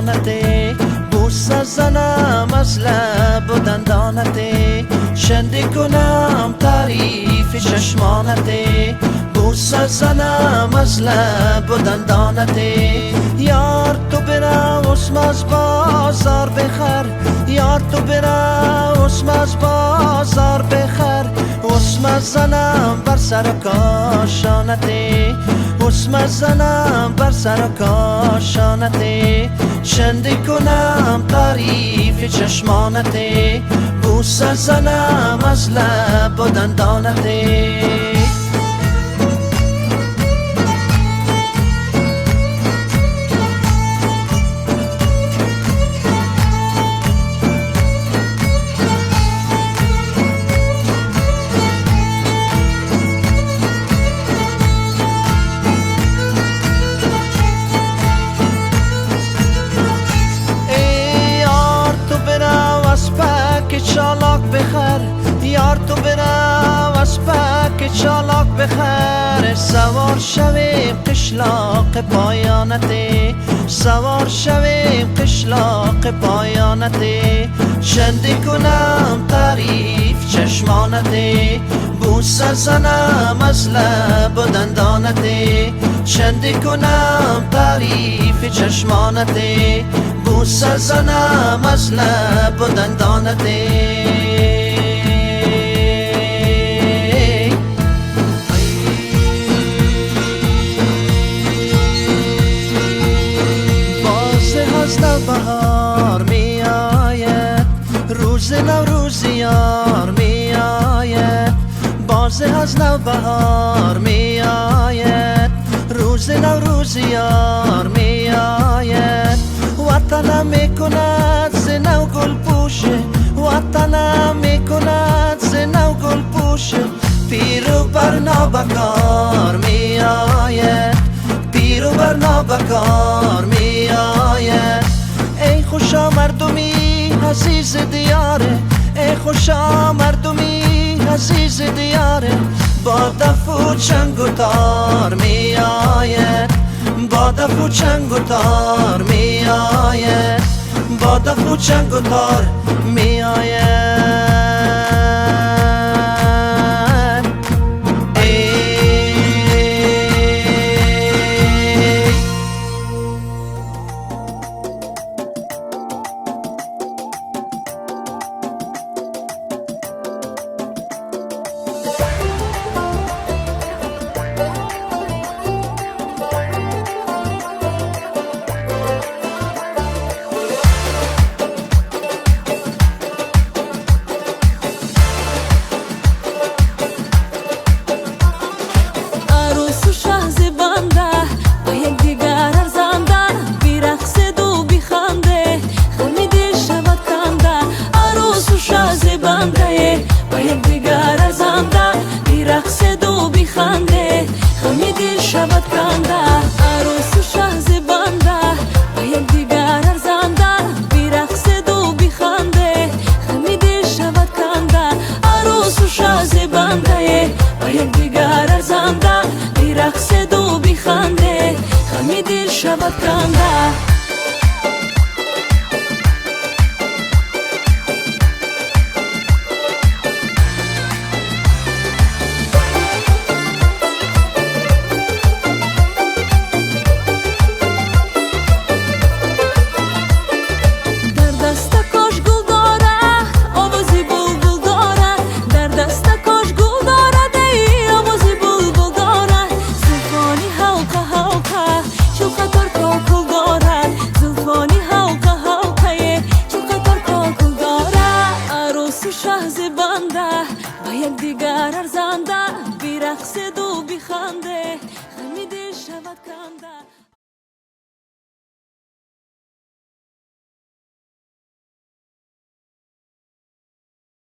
چشمانت، بوسه زنم از لب و دندانت، شنده کنم تعریف چشمانت، بوسه زنم از لب و دندانت. یار تو بره اسم از بازار بخر، یار تو بره اسم از بازار بخر، اسم زنم بر سر کاشانت، اسم زنم بر سر کاشانت، شنده کنم تعریف چشمانت، بوسه زنم از لب و دندانت. چالاک بخر، یار تو برو از پک چالاک بخر، سوار شویم قشلاق پایانت، سوار شویم قشلاق پایانت، شنده کنم تعریف چشمانت، بوسه زنم از لب و دندانت، شنده کنم تعریف چشمانت، بوسه زنم از لب و دندانت. بازه از نوبهار می آید، روز نوروز یار می آید، بازه از نوبهار می آید، روز نوروز یار می آید، وطنم میکند ز نو گل پوشه، وطنم میکند ز نو گل پوشه، پیرو بر نابکار می آید، پیرو بر نابکار می آید. ای خوشا مردمی عزیز دیاره، ای خوشا مردمی عزیز دیاره، با دف و چنگ و تار می آید، با دف و چنگ و تار می آید، با دف و چنگ و تار می آید. شود کنده یک دیگر ارزنده، بی رقص و بی خنده، خمیده شود کنده.